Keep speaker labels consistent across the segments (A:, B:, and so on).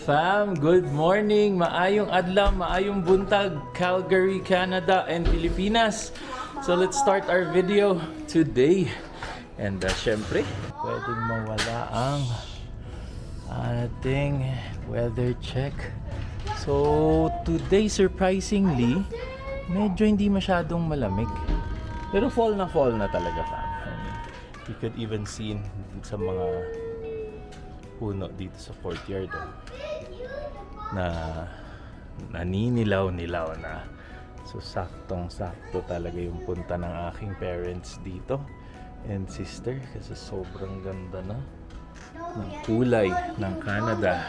A: fam! Good morning! Maayong adlaw, maayong buntag, Calgary, Canada, and Pilipinas. So let's start our video today. And syempre, pwedeng mawala ang ating weather check. So today, surprisingly, medyo hindi masyadong malamig. Pero fall na talaga, fam. You could even see sa mga puno dito sa courtyard na naninilaw-nilaw na. So saktong-sakto talaga yung punta ng aking parents dito and sister kasi sobrang ganda na ng kulay ng Canada.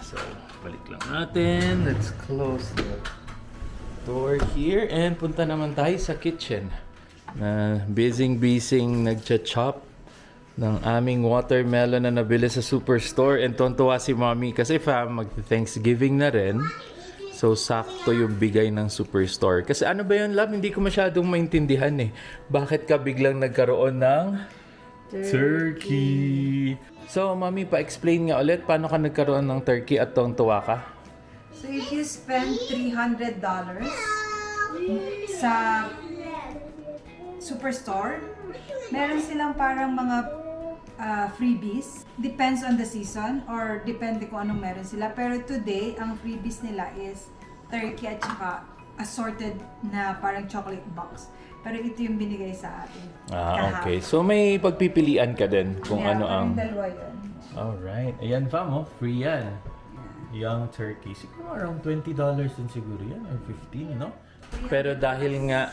A: So balik lang natin. Let's close the door here and punta naman tayo sa kitchen na busy nagcha-chop ng aming watermelon na nabili sa superstore. And tontuwa si mommy kasi fam, mag-Thanksgiving na rin. So sakto yung bigay ng superstore. Kasi ano ba yun, love? Hindi ko masyadong maintindihan eh. Bakit ka biglang nagkaroon ng turkey? So mommy, pa-explain nga ulit paano ka nagkaroon ng turkey at tontuwa ka?
B: So if you spend $300 sa superstore, meron silang parang mga freebies. Depends on the season or depende kung anong meron sila. Pero today, ang freebies nila is turkey at saka assorted na parang chocolate box. Pero ito yung binigay sa atin.
A: Okay. So may pagpipilian ka din kung
B: Yeah,
A: ano ang...
B: dalawa yun.
A: Alright. Ayan fam, oh. Free yan. Young turkey. Siguro around $20 din siguro yan. Or 15, no? Pero dahil nga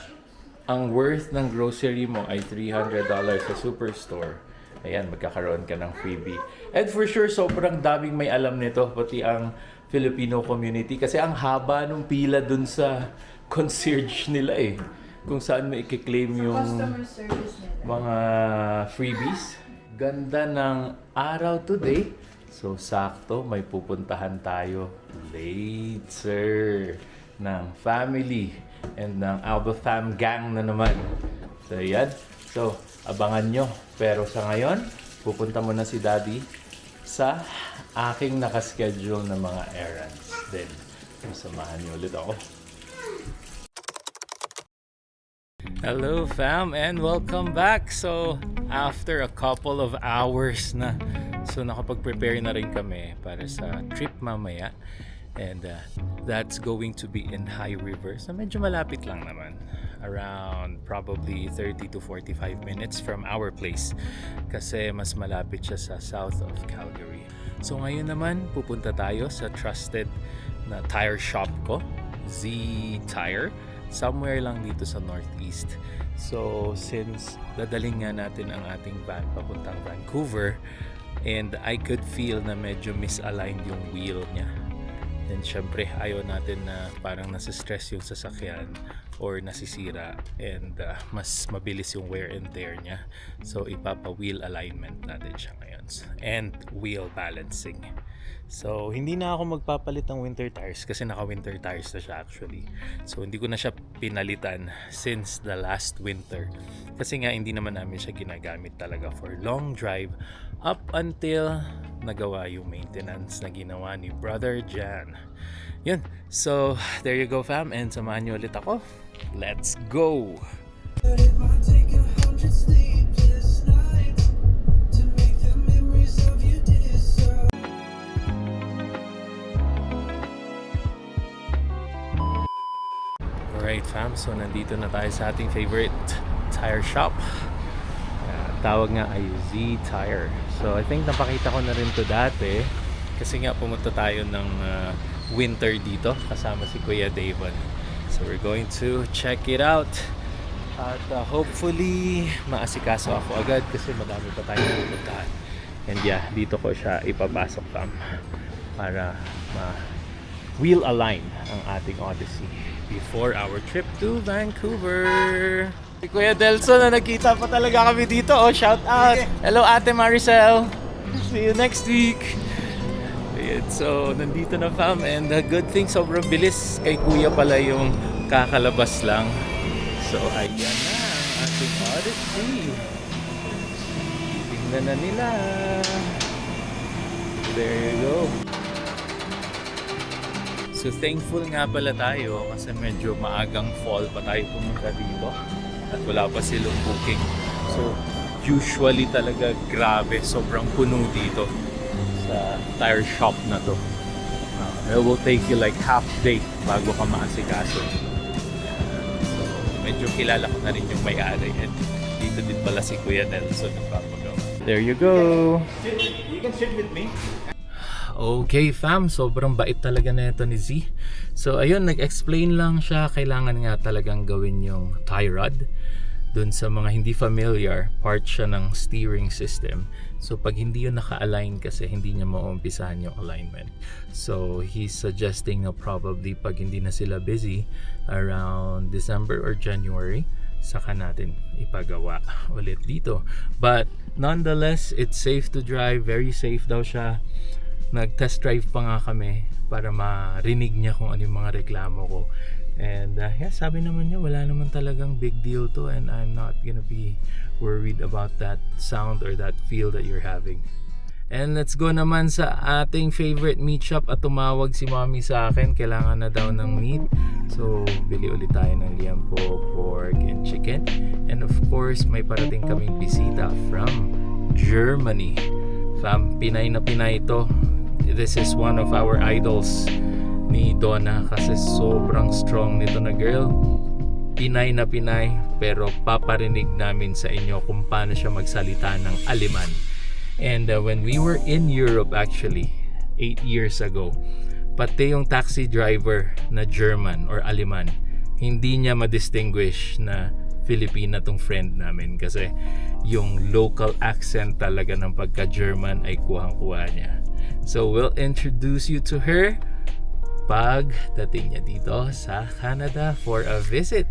A: ang worth ng grocery mo ay $300 sa superstore, ayan, magkakaroon ka ng freebie. And for sure, sobrang daming may alam nito, pati ang Filipino community. Kasi ang haba nung pila dun sa concierge nila eh. Kung saan mo i-claim yung
B: Customer service nila.
A: mga freebies. Ganda ng araw today. So, sakto, may pupuntahan tayo later ng family and ng Alba Fam Gang na naman. So, yan. So, abangan nyo. Pero sa ngayon, pupunta muna si Daddy sa aking nakaschedule na mga errands. Then, samahan niyo ulit ako. Hello fam and welcome back. So after a couple of hours na, so nakapag-prepare na rin kami para sa trip mamaya. And that's going to be in High River. So medyo malapit lang naman. Around probably 30 to 45 minutes from our place. Kasi mas malapit siya sa south of Calgary. So ngayon naman pupunta tayo sa trusted na tire shop ko, Z Tire. Somewhere lang dito sa northeast. So since dadaling nga natin ang ating van papuntang Vancouver, and I could feel na medyo misaligned yung wheel niya. Then syempre ayaw natin na parang nasa-stress yung sasakyan or nasisira and mas mabilis yung wear and tear niya. So ipapa-wheel alignment natin siya ngayon and wheel balancing. So hindi na ako magpapalit ng winter tires kasi naka-winter tires na siya actually. So hindi ko na siya pinalitan since the last winter. Kasi nga hindi naman namin siya ginagamit talaga for long drive up until nagawa yung maintenance na ginawa ni Brother Jan. Yun. So there you go fam, and samahan niyo ulit ako. Let's go! Alright fam, so nandito na tayo sa ating favorite tire shop. Tawag nga ay Z Tire. So I think napakita ko na rin to dati kasi nga pumunta tayo ng winter dito kasama si Kuya Davon. So we're going to check it out at hopefully maasikaso ako agad kasi madami pa tayong pupuntahan. And yeah, dito ko siya ipapasok fam para wheel align ang ating Odyssey before our trip to Vancouver. Si Kuya Delson na nakita pa talaga kami dito. Oh, shout out! Hello Ate Maricel! See you next week! Ayan, so nandito na fam, and good thing sobrang bilis kay Kuya pala yung kakalabas lang. So ayan na ang ating Odyssey. Tingnan na nila. There you go. So thankful nga pala tayo kasi medyo maagang fall pa tayo pumunta dito at wala pa silang booking. So usually talaga grabe, sobrang puno dito sa tire shop na to. It will take you like half day bago ka maasikaso. So medyo kilala ko na rin yung may-ari and dito din pala si Kuya Nelson nagpapagawa. There you go!
C: You can sit with me.
A: Okay fam, sobrang bait talaga na ito ni Z. So ayun, nag-explain lang siya, kailangan nga talagang gawin yung tie rod. Dun sa mga hindi familiar, part siya ng steering system. So pag hindi yun naka-align kasi hindi niya maumpisahan yung alignment. So he's suggesting na probably pag hindi na sila busy around December or January, saka natin ipagawa ulit dito. But nonetheless, it's safe to drive, very safe daw siya. Nag-test drive pa nga kami para marinig niya kung ano yung mga reklamo ko. And yeah, sabi naman niya wala naman talagang big deal to and I'm not gonna be worried about that sound or that feel that you're having. And let's go naman sa ating favorite meat shop at tumawag si mommy sa akin. Kailangan na daw ng meat. So, bili ulit tayo ng liempo, pork, and chicken. And of course, may parating kaming bisita from Germany. Fam, Pinay na Pinay ito. This is one of our idols ni Donna kasi sobrang strong nito na girl. Pinay na Pinay pero paparinig namin sa inyo kung paano siya magsalita ng Aleman. And when we were in Europe actually 8 years ago, pati yung taxi driver na German or Aleman, hindi niya ma-distinguish na Filipina tong friend namin kasi yung local accent talaga ng pagka-German ay kuhang-kuha niya. So we'll introduce you to her pag dating niya dito sa Canada for a visit.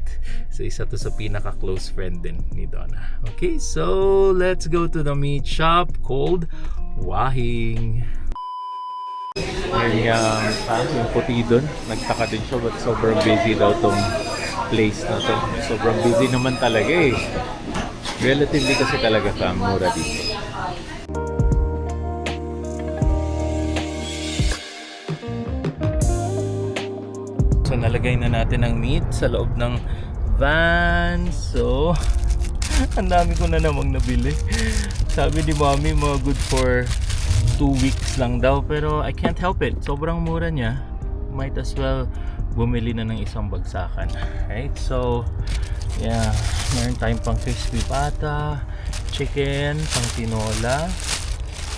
A: So isa to sa pinaka-close friend din ni Donna. Okay, so let's go to the meat shop called Wahing. Yung puti doon, nagtaka din siya but sobrang busy daw tong place na to. Sobrang busy naman talaga eh. Relatively kasi talaga mura dito. So nalagay na natin ang meat sa loob ng van. So ang dami ko na namang nabili. Sabi ni mommy mga good for 2 weeks lang daw pero I can't help it. Sobrang mura niya. Might as well bumili na ng isang bagsakan. Right? So yeah, meron tayong pang crispy pata, chicken, pang tinola,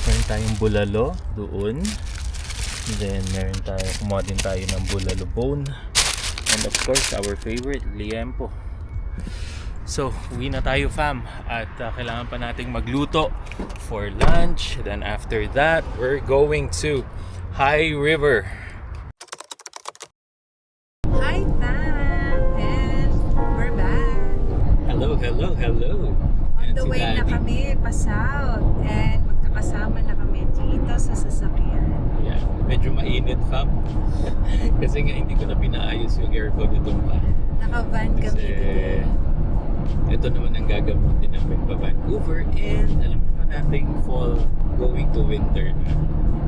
A: meron tayong bulalo doon. Then meron tayo, kumuha din tayo ng bulalo bone. And of course, our favorite, liempo. So, uwi na tayo fam. At kailangan pa nating magluto for lunch. Then after that, we're going to High River.
B: Hi fam! And we're back!
A: Hello, hello, hello.
B: On the way na kami pa south and magkakasama na kami dito sa sasakyan.
A: Yeah, medyo mainit fam. Kasi nga hindi ko na pinaayos yung aircon itong van.
B: Naka-van kami
A: Kasi
B: today.
A: ito naman ang gagamutin namin pa Vancouver and alam naman natin fall going to winter na.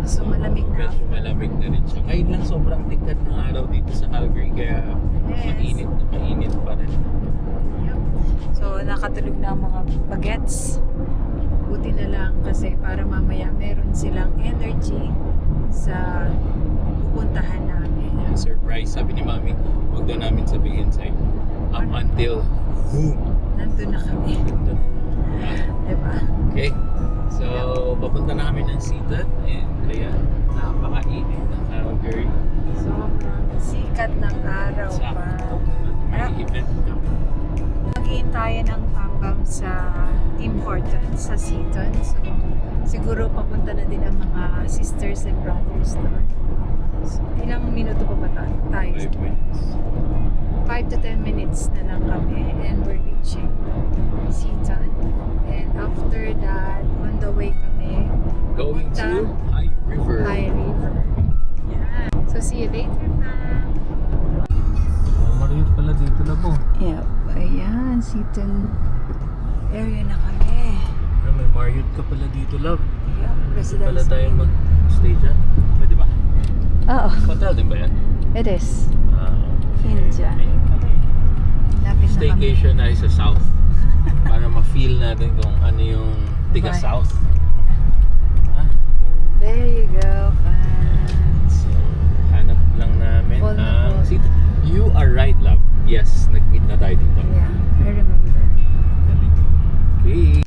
B: So malamig na.
A: Medyo malamig na rin siya. Ngayon lang sobrang tikat ng araw dito sa Calgary kaya
B: Yes.
A: mainit pa rin.
B: So nakatulog na ang mga bagets. Buti na lang kasi para mamaya meron silang energy sa pupuntahan namin.
A: Yeah, surprise. Sabi ni Mami, huwag daw namin sabihin sa inyo. Up until boom!
B: Nandun na kami. Diba?
A: Okay. So, papunta na kami ng Seaton and ayan, napakainit ng Calgary.
B: Sobrang sikat ng araw pa.
A: Sakto. May event kami.
B: Maghihintayan ng pambam sa Tim Hortons sa Seaton. So, siguro papunta na din ang mga sisters and brothers doon. So, ilang minuto pa ba tayo?
A: 5 minutes.
B: 5 to 10 minutes na lang kami and we're reaching Seaton. And after that, on the way kami
A: Going to High River.
B: High River. Yeah. So, see you later, fam.
A: Marriott pala dito na po.
B: Yep. Ayan, Seaton area na kami.
A: May Marriott ka pala dito, love.
B: Yep,
A: Pala
B: residence.
A: tayo mag-stay dyan? Pwede ba?
D: Oo,
A: Hotel din ba yan?
D: it is.
A: Ah,
D: Hinja.
A: ayun kami.
D: Lapit na kami.
A: Staycation na sa South. Para ma-feel natin kung ano yung tiga
D: Right.
A: South. Ah,
D: There you go, fans.
A: so, hanap lang namin
D: Fall na
A: ang
D: fall.
A: seat. You are right, love. Yes, nag-meet na tayo dito.
D: Yeah, I remember.
A: Okay.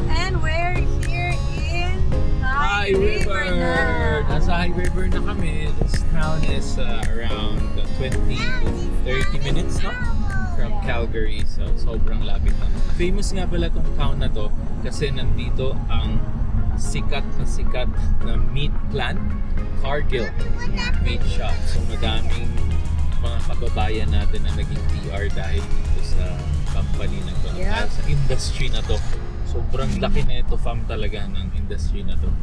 D: And we're here in
A: High River! Nasa High River na kami. This town is around 20 to 30 minutes no? From Calgary. So, sobrang lapit lang. Famous nga pala tong town na to kasi nandito ang sikat na meat plant, Cargill Meat Shop. So, madaming mga kababayan natin na naging PR dahil dito sa company na to.
D: Yeah.
A: Dahil sa industry na to. Sobrang laki na ito, fam, talaga ng industry na to.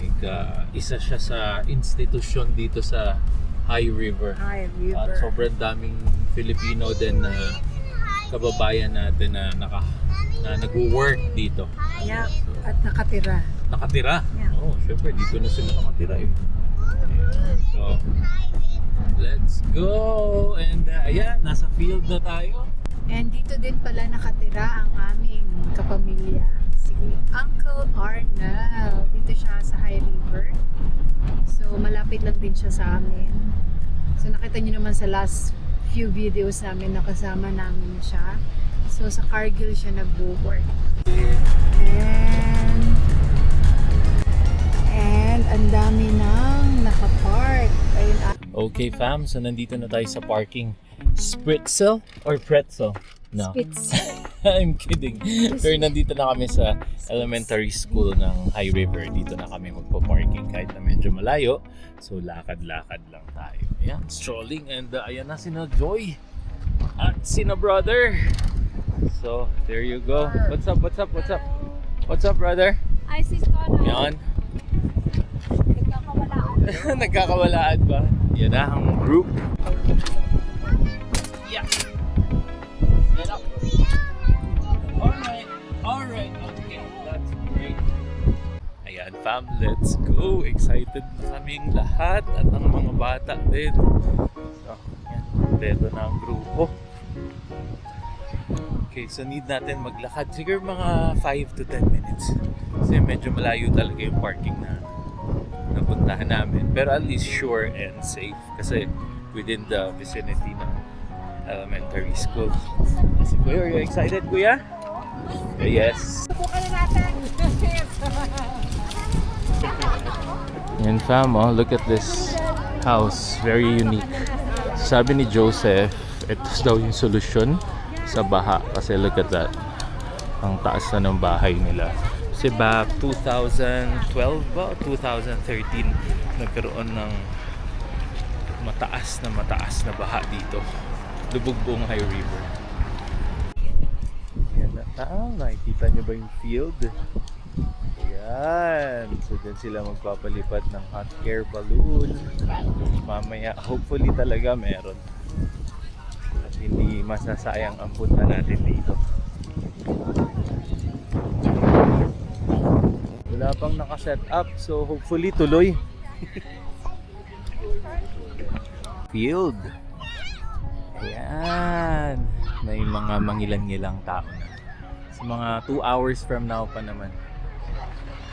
A: Like, isa siya sa institusyon dito sa High River.
D: High
A: At
D: River.
A: sobrang daming Filipino din na kababayan natin na nag-work dito.
D: Yeah, at nakatira.
A: Nakatira.
D: Yeah.
A: Oh, syempre dito na sila nakatira eh. Ayan. So, let's go! And ayan, nasa field na tayo.
D: And dito din pala nakatira ang aming kapamilya. Si Uncle Arnel. Dito siya sa High River. So, malapit lang din siya sa amin. So, nakita niyo naman sa last few videos namin na kasama namin siya. So, sa Cargill siya nag-work. And ang dami nang nakapark. Ayun,
A: Okay fam, so nandito na tayo sa parking. Spritzel or pretzel? No.
D: Spitz.
A: I'm kidding. Pero nandito na kami sa elementary school ng High River. Dito na kami magpo-parking kahit na medyo malayo. So lakad-lakad lang tayo. Ayan, strolling and ayan na sina Joy at sina brother. So there you go. What's up? What's up? What's up? What's up, brother?
E: Ay, sis ko na.
A: Yan.
E: Nagkakawalaan.
A: Nagkakawalaan ba? Yan na ang group. Yeah. Set up. Alright, okay, that's great. Ayan fam, let's go. Excited na kaming lahat at ang mga bata din. So, yan, kompleto na ang grupo. Okay, so need natin maglakad. Siguro mga 5 to 10 minutes. Kasi medyo malayo talaga yung parking na napuntahan namin. Pero at least sure and safe. Kasi within the vicinity ng elementary school. Si Kuya, are you excited, Kuya? Yes.
E: Bukan na natin.
A: Yan fam, oh, look at this house. Very unique. Sabi ni Joseph, ito daw yung solusyon sa baha. Kasi look at that. Ang taas na ng bahay nila. Kasi back 2012 ba? 2013 nagkaroon ng mataas na baha dito. Lubog buong High River. Yan na tao. Nakikita nyo ba yung field? Yan. So dyan sila magpapalipad ng hot air balloon. Mamaya, hopefully talaga meron. At hindi masasayang ang punta natin dito. Wala pang nakaset up, so hopefully tuloy. Field. Ayan. May mga mangilan-ngilang tao na. So mga 2 hours from now pa naman.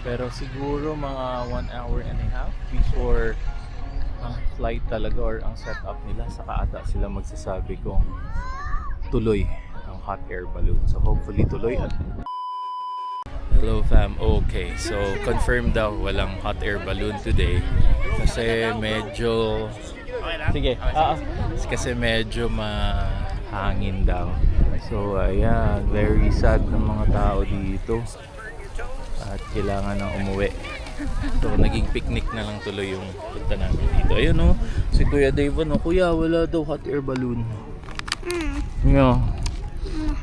A: Pero siguro mga 1 hour and a half before ang flight talaga or ang setup nila, saka ata sila magsasabi kung tuloy ang hot air balloon. So hopefully tuloy at hello fam, okay, so confirmed daw walang hot air balloon today kasi medyo kasi medyo mahangin daw. So ayan, very sad ng mga tao dito at kailangan nang umuwi. So naging picnic na lang tuloy yung punta namin dito. Ayun oh, si Kuya Dave, no, Kuya, wala daw hot air balloon. No.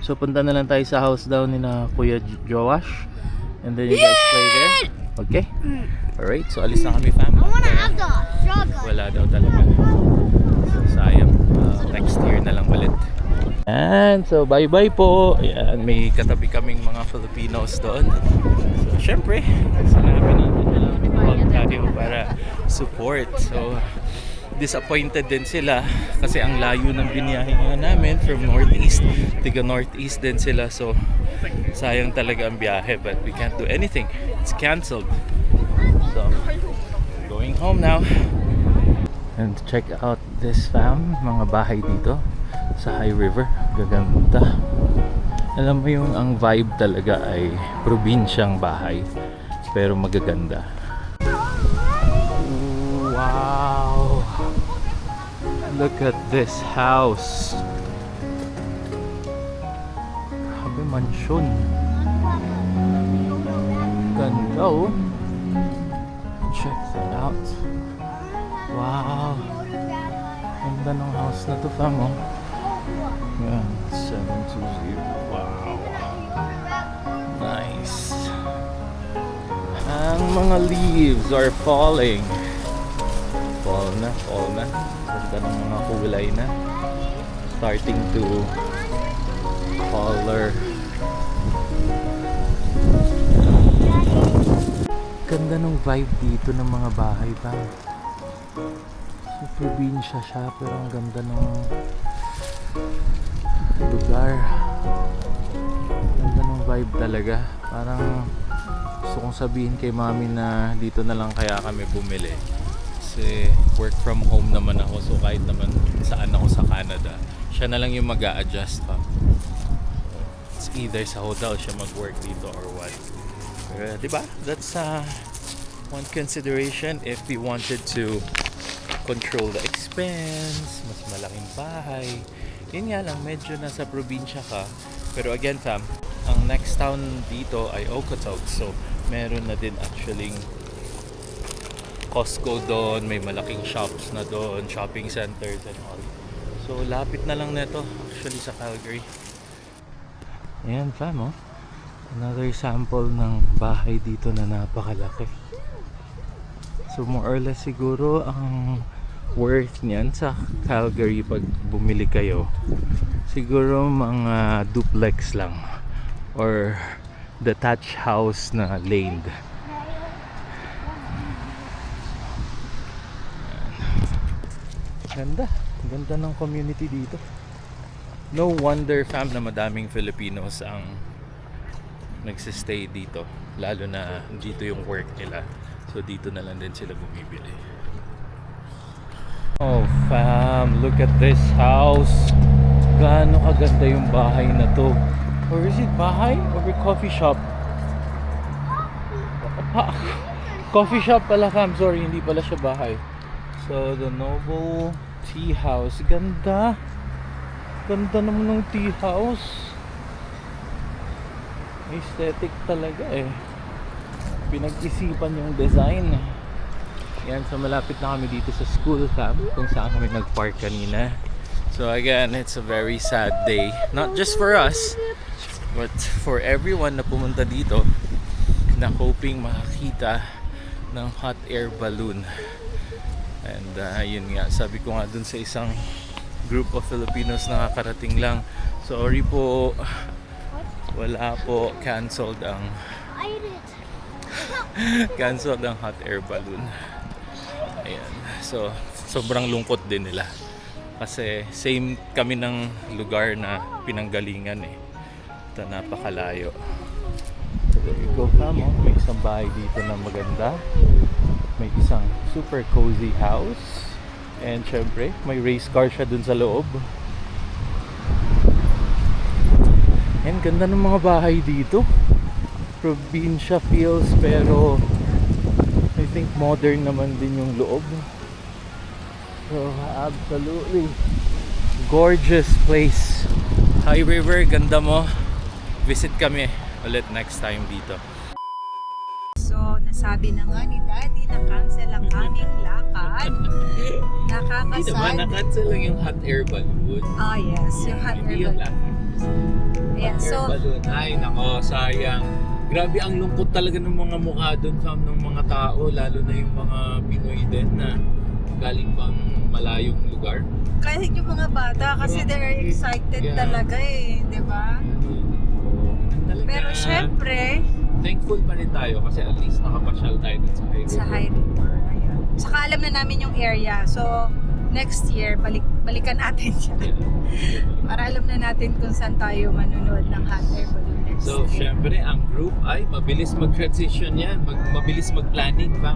A: So punta na lang tayo sa house daw ni na Kuya Joash. And then you guys play there. Okay? Alright, so alis na kami fam. Wala daw talaga. So sayang, next year na lang ulit. And so bye-bye po. Ayan, may katabi kaming mga Filipinos doon. So syempre, sinabi natin na lang tayo para support. So disappointed din sila kasi ang layo ng biniyahe nga namin from Northeast. Tiga Northeast din sila. So sayang talaga ang biyahe, but we can't do anything. It's canceled. So going home now. And check out this fam, mga bahay dito sa High River. Gaganda. Alam mo yung ang vibe talaga ay probinsyang bahay pero magaganda. Wow! Look at this house. Grabe, mansyon. Ganda oh. Check that out. Wow! Ganda ng house na to fam oh. Yan, 720. Wow! Nice! Ang mga leaves are falling. Fall na, fall na. Ganda ng mga kulay na. Starting to color. Ganda ng vibe dito ng mga bahay pa. So, probinsya siya pero ang ganda ng lugar. Ganda ng vibe talaga. Parang gusto kong sabihin kay mami na dito na lang kaya kami bumili. Kasi work from home naman ako. So kahit naman saan ako sa Canada, siya na lang yung mag-a-adjust pa. It's either sa hotel siya mag-work dito or what. Pero diba? That's one consideration if we wanted to control the expense, mas malaking bahay. Yun nga lang, medyo nasa probinsya ka. Pero again fam, ang next town dito ay Okotoks. So meron na din actually Costco doon, may malaking shops na doon, shopping centers and all. So lapit na lang nito actually sa Calgary. Ayan fam oh. Another sample ng bahay dito na napakalaki. So more or less siguro ang worth niyan sa Calgary pag bumili kayo, siguro mga duplex lang or detached house na laned. Ganda, ganda ng community dito. No wonder fam na madaming Filipinos ang nagsistay dito, lalo na dito yung work nila. So dito na lang din sila bumibili. Oh fam, look at this house. Gaano kaganda yung bahay na to. Or is it bahay or coffee shop? Coffee shop pala fam, sorry, hindi pala siya bahay. So the Noble Tea House. Ganda. Ganda naman ng tea house. Aesthetic talaga eh. Pinag-isipan yung design. Yan, so malapit na kami dito sa school fam, kung saan kami nag-park kanina. So again, it's a very sad day. Not just for us, but for everyone na pumunta dito na hoping makakita ng hot air balloon. And yun nga, sabi ko nga dun sa isang group of Filipinos na nakakarating lang, sorry po, wala po, canceled ang hot air balloon. Ayan. So sobrang lungkot din nila kasi same kami ng lugar na pinanggalingan eh. Ito napakalayo. So there you go fam, oh. May isang bahay dito na maganda, may isang super cozy house, and syempre may race car siya dun sa loob. And ganda ng mga bahay dito. Probinsya feels pero I think modern naman din yung loob. So absolutely gorgeous place. High River, ganda mo. Visit kami ulit next time dito.
B: So, nasabi na nga ni Daddy na cancel ang aming lakad.
A: Hindi naman,
B: Nakakasad.
A: na-cancel lang yung hot air balloon.
B: Ah, yes. Yung hot
A: Hindi
B: air
A: yung
B: balloon.
A: lakad.
B: Ayan,
A: Hot air
B: so,
A: balloon. Ay, nako, sayang. Grabe ang lungkot talaga ng mga mukha doon fam, ng mga tao, lalo na yung mga Pinoy din na galing pang malayong lugar.
D: Kahit yung mga bata kasi they're excited
A: Yeah.
D: talaga eh, di ba?
A: Talaga,
D: Pero syempre,
A: thankful pa rin tayo kasi at least nakapasyal tayo dun sa High River.
D: sa High River. Ayun. Saka alam na namin yung area. So, next year, balikan natin siya.
A: Yeah.
D: Para alam na natin kung saan tayo manunood ng hot air balloon next
A: So,
D: year.
A: syempre, ang group ay mabilis mag-transition yan. Mabilis mag-planning pa.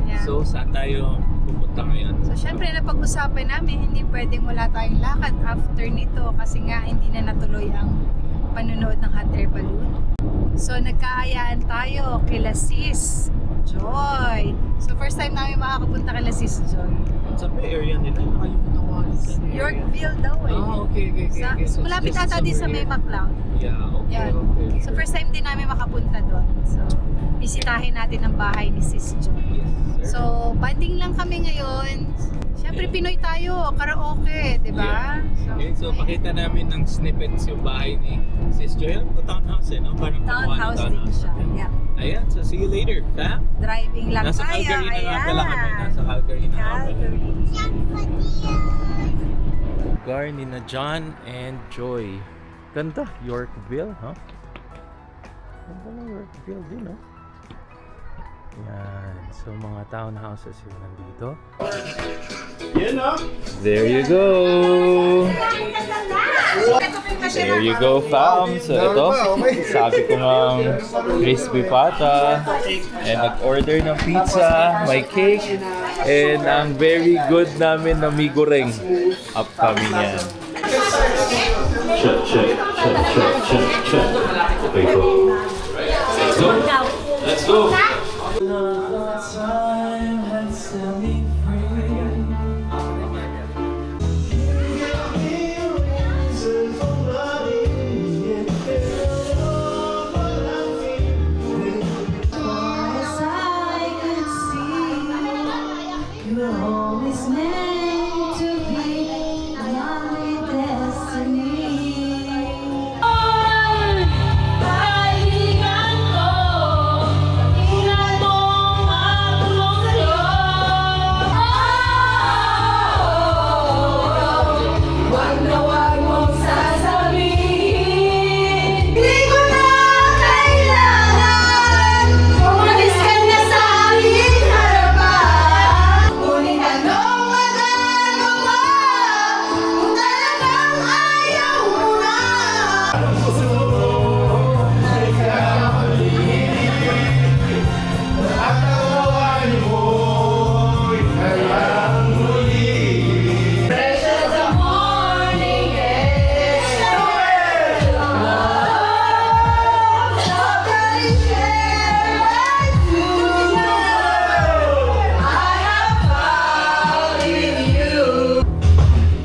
D: Yeah.
A: So, saan tayo pupunta ngayon?
D: So, syempre, napag-usapan namin, hindi pwedeng wala tayong lakad after nito kasi nga hindi na natuloy ang panunood ng hot air balloon. So, nagkaayaan tayo kila Sis Joy. So, first time namin makakapunta kila Sis Joy.
A: Saan ba area nila? Nakalimutan ko. Saan area?
D: Yorkville daw eh.
A: Ah, okay.
D: So, malapit
A: just
D: ata din sa
A: somewhere
D: May McLeod.
A: here. Yeah, okay.
D: Yan.
A: Okay,
D: So,
A: sure.
D: first time din namin makapunta doon. So, bisitahin natin ang bahay ni Sis Joy.
A: Yes, sir.
D: So, banding lang kami ngayon. Siyempre, Pinoy tayo. Karaoke, di ba?
A: Okay, so pakita namin ng snippets yung bahay ni Sis Joy. Ano po, townhouse eh, no? Parang
D: Townhouse din siya. Yeah.
A: Ayan, so see you later, fam.
D: Driving lang
A: Nasa
D: tayo.
A: Calgary na nga
D: Ayan.
A: pala kami. Nasa Calgary na nga pala.
D: Calgary.
A: Lugar ni na John and Joy. Ganda, Yorkville, huh? Ganda ng Yorkville din, no? Yan, so mga townhouses yung nandito.
C: You know?
A: There you go! There you go, fam! So ito, sabi ko ng crispy pata, and nag-order ng pizza, may cake, and ang very good namin na mi goreng. Upcoming yan. Check. Okay, go. Let's go!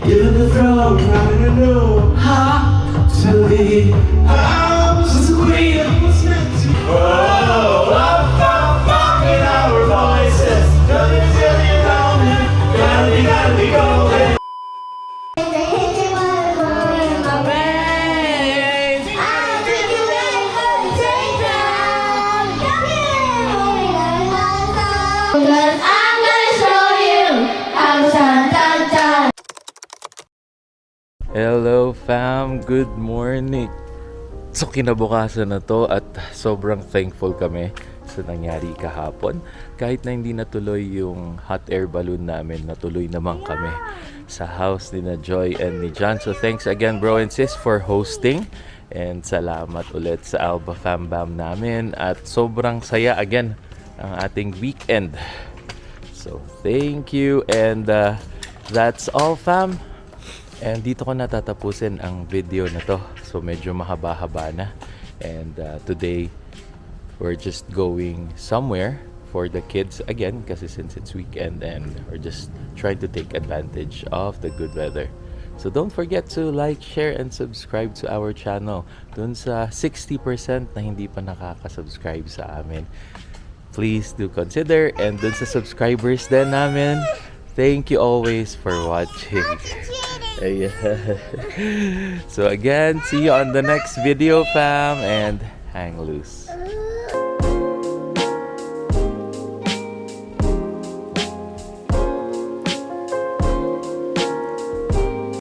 F: Given the throne, I'm in a new heart to lead. I was the queen of what's meant to be. Oh, I'm fucking our voices. Nothing's getting around me. Gotta be going.
E: I'm gonna show you how to
A: Hello fam, good morning. So kinabukasan na to at sobrang thankful kami sa nangyari kahapon. Kahit na hindi natuloy yung hot air balloon namin, natuloy naman kami sa house ni na Joy and ni John. So thanks again bro and sis for hosting. And salamat ulit sa Alba Fam Bam namin. At sobrang saya again ang ating weekend. So thank you and that's all fam. And dito ko natatapusin ang video na to. So medyo mahaba-haba na. And today, we're just going somewhere for the kids again kasi since it's weekend and we're just trying to take advantage of the good weather. So don't forget to like, share, and subscribe to our channel. Dun sa 60% na hindi pa nakaka-subscribe sa amin, please do consider. And dun sa subscribers din namin, thank you always for watching. Ayan. So again, see you on the next video fam and hang loose.